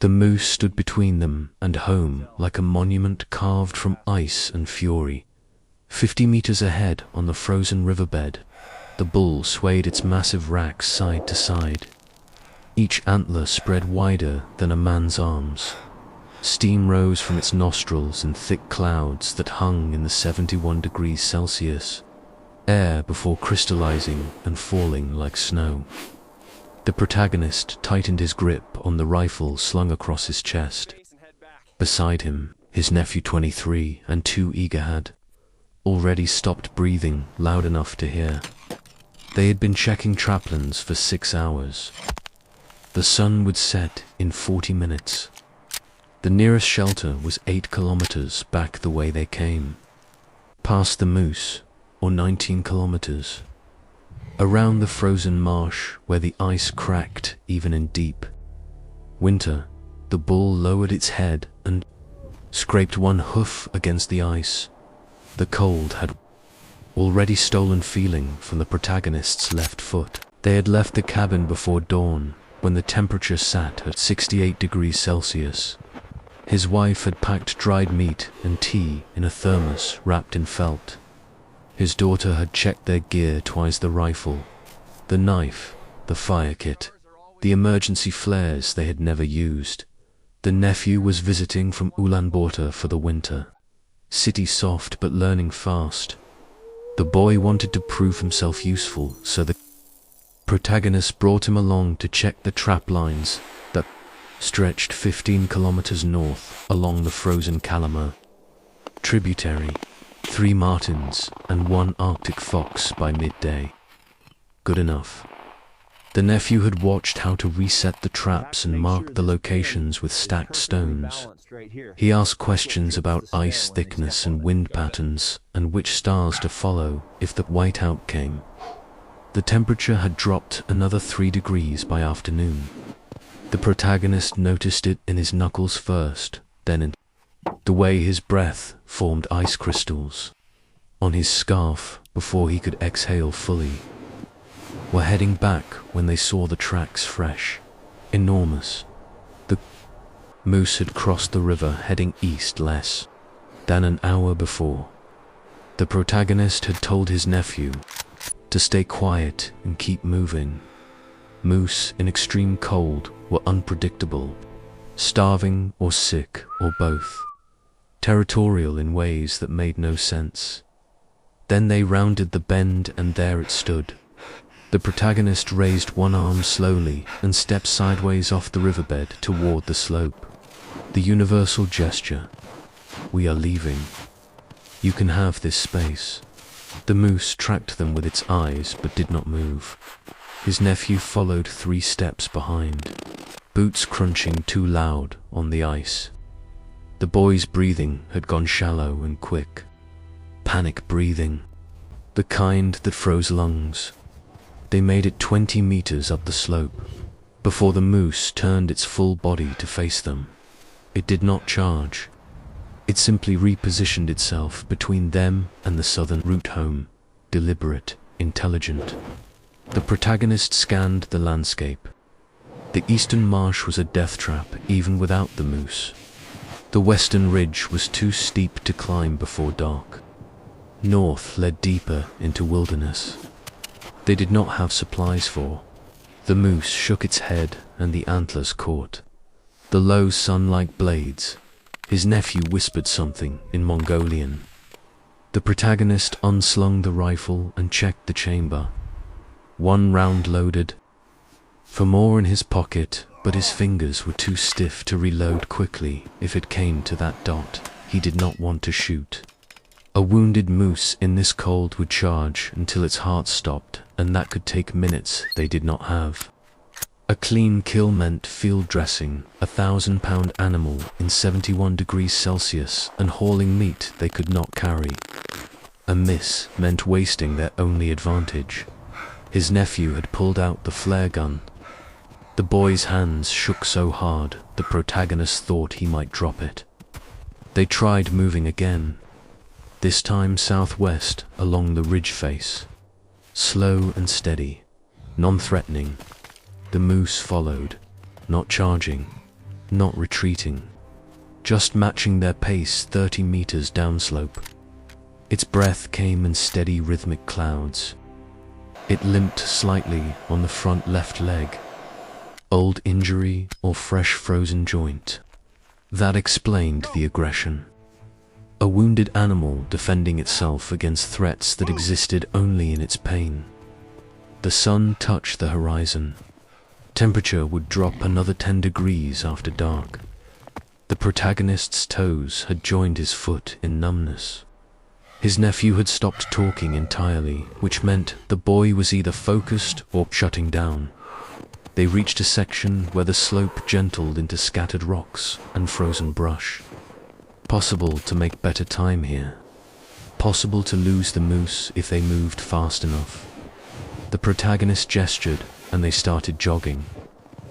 The moose stood between them and home like a monument carved from ice and fury. 50 meters ahead on the frozen riverbed, the bull swayed its massive racks side to side. Each antler spread wider than a man's arms. Steam rose from its nostrils in thick clouds that hung in the 71 degrees Celsius air before crystallizing and falling like snow. The protagonist tightened his grip on the rifle slung across his chest. Beside him, his nephew 23 and 2 eager had already stopped breathing loud enough to hear. They had been checking traplands for 6 hours. The sun would set in 40 minutes. The nearest shelter was 8 kilometers back the way they came. Past the moose, or 19 kilometers. Around the frozen marsh where the ice cracked even in deep winter, the bull lowered its head and scraped one hoof against the ice. The cold had already stolen feeling from the protagonist's left foot. They had left the cabin before dawn, when the temperature sat at 68 degrees Celsius. His wife had packed dried meat and tea in a thermos wrapped in felt. His daughter had checked their gear twice: the rifle, the knife, the fire kit, the emergency flares they had never used. The nephew was visiting from Ulaanbaatar for the winter. City soft but learning fast. The boy wanted to prove himself useful, so the protagonist brought him along to check the trap lines that stretched 15 kilometers north along the frozen Kalama tributary. 3 martens and 1 Arctic fox by midday. Good enough. The nephew had watched how to reset the traps and marked the locations with stacked stones. He asked questions about ice thickness and wind patterns, and which stars to follow if the whiteout came. The temperature had dropped another 3 degrees by afternoon. The protagonist noticed it in his knuckles first, then in the way his breath formed ice crystals on his scarf before he could exhale fully. Were heading back when they saw the tracks fresh, enormous. The moose had crossed the river heading east less than an hour before. The protagonist had told his nephew to stay quiet and keep moving. Moose in extreme cold were unpredictable, starving or sick or both. Territorial in ways that made no sense. Then they rounded the bend and there it stood. The protagonist raised one arm slowly and stepped sideways off the riverbed toward the slope. The universal gesture. We are leaving. You can have this space. The moose tracked them with its eyes but did not move. His nephew followed 3 steps behind, boots crunching too loud on the ice. The boy's breathing had gone shallow and quick. Panic breathing. The kind that froze lungs. They made it 20 meters up the slope before the moose turned its full body to face them. It did not charge. It simply repositioned itself between them and the southern route home, deliberate, intelligent. The protagonist scanned the landscape. The eastern marsh was a death trap even without the moose. The western ridge was too steep to climb before dark. North led deeper into wilderness. They did not have supplies for. The moose shook its head and the antlers caught the low sun-like blades. His nephew whispered something in Mongolian. The protagonist unslung the rifle and checked the chamber. 1 round loaded. For more in his pocket, but his fingers were too stiff to reload quickly if it came to that dot. He did not want to shoot. A wounded moose in this cold would charge until its heart stopped, and that could take minutes they did not have. A clean kill meant field dressing 1,000-pound animal in 71 degrees Celsius and hauling meat they could not carry. A miss meant wasting their only advantage. His nephew had pulled out the flare gun. The boy's hands shook so hard the protagonist thought he might drop it. They tried moving again, this time southwest along the ridge face. Slow and steady, non-threatening. The moose followed, not charging, not retreating, just matching their pace 30 meters downslope. Its breath came in steady rhythmic clouds. It limped slightly on the front left leg. Old injury or fresh frozen joint. That explained the aggression. A wounded animal defending itself against threats that existed only in its pain. The sun touched the horizon. Temperature would drop another 10 degrees after dark. The protagonist's toes had joined his foot in numbness. His nephew had stopped talking entirely, which meant the boy was either focused or shutting down. They reached a section where the slope gentled into scattered rocks and frozen brush. Possible to make better time here. Possible to lose the moose if they moved fast enough. The protagonist gestured and they started jogging.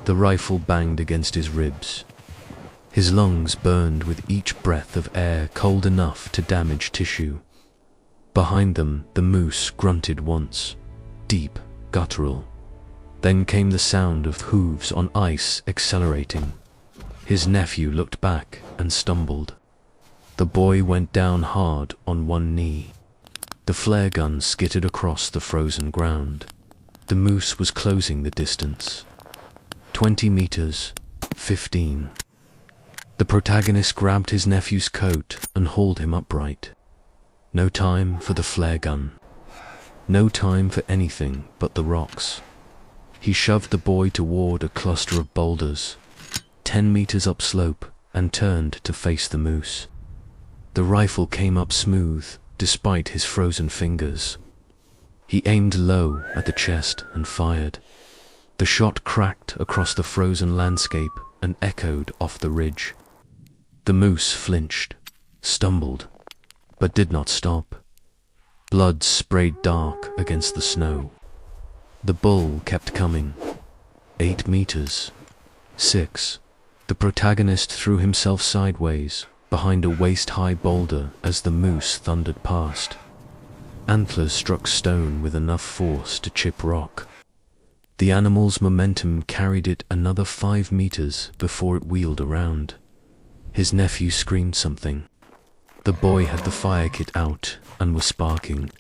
The rifle banged against his ribs. His lungs burned with each breath of air cold enough to damage tissue. Behind them, the moose grunted once, deep, guttural. Then came the sound of hooves on ice accelerating. His nephew looked back and stumbled. The boy went down hard on one knee. The flare gun skittered across the frozen ground. The moose was closing the distance. 20 meters, 15. The protagonist grabbed his nephew's coat and hauled him upright. No time for the flare gun. No time for anything but the rocks. He shoved the boy toward a cluster of boulders, 10 meters upslope, and turned to face the moose. The rifle came up smooth, despite his frozen fingers. He aimed low at the chest and fired. The shot cracked across the frozen landscape and echoed off the ridge. The moose flinched, stumbled, but did not stop. Blood sprayed dark against the snow. The bull kept coming. 8 meters. 6. The protagonist threw himself sideways behind a waist-high boulder as the moose thundered past. Antlers struck stone with enough force to chip rock. The animal's momentum carried it another 5 meters before it wheeled around. His nephew screamed something. The boy had the fire kit out and was sparking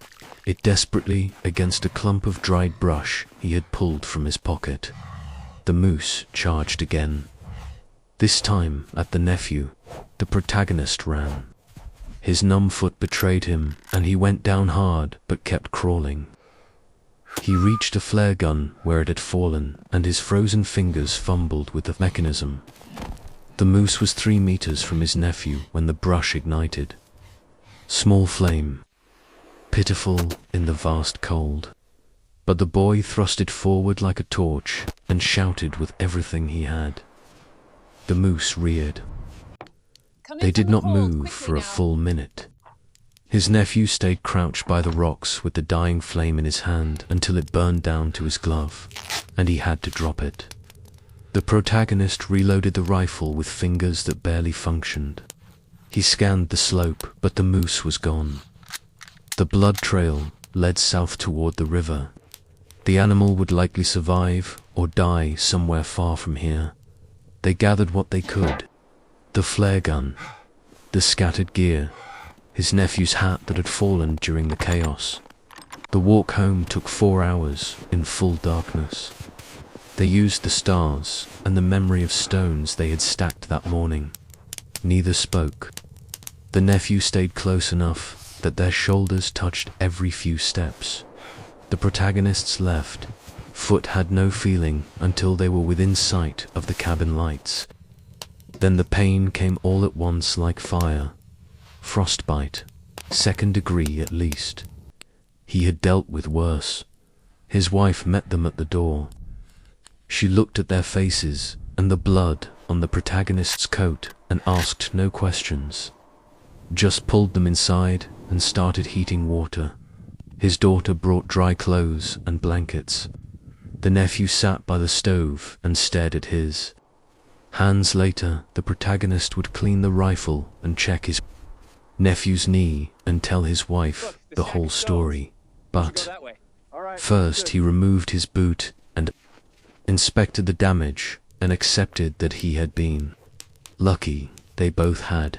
it desperately against a clump of dried brush he had pulled from his pocket. The moose charged again. This time at the nephew, the protagonist ran. His numb foot betrayed him, and he went down hard but kept crawling. He reached a flare gun where it had fallen, and his frozen fingers fumbled with the mechanism. The moose was 3 meters from his nephew when the brush ignited. Small flame, pitiful in the vast cold. But the boy thrust it forward like a torch and shouted with everything he had. The moose reared. They did not move for a full minute. His nephew stayed crouched by the rocks with the dying flame in his hand until it burned down to his glove, and he had to drop it. The protagonist reloaded the rifle with fingers that barely functioned. He scanned the slope, but the moose was gone. The blood trail led south toward the river. The animal would likely survive or die somewhere far from here. They gathered what they could. The flare gun, the scattered gear, his nephew's hat that had fallen during the chaos. The walk home took 4 hours in full darkness. They used the stars and the memory of stones they had stacked that morning. Neither spoke. The nephew stayed close enough that their shoulders touched every few steps. The protagonist's left foot had no feeling until they were within sight of the cabin lights. Then the pain came all at once like fire. Frostbite, 2nd degree at least. He had dealt with worse. His wife met them at the door. She looked at their faces and the blood on the protagonist's coat and asked no questions. Just pulled them inside and started heating water. His daughter brought dry clothes and blankets. The nephew sat by the stove and stared at his. Hands later, the protagonist would clean the rifle and check his nephew's knee and tell his wife the whole story. But first he removed his boot and inspected the damage and accepted that he had been Lucky they both had.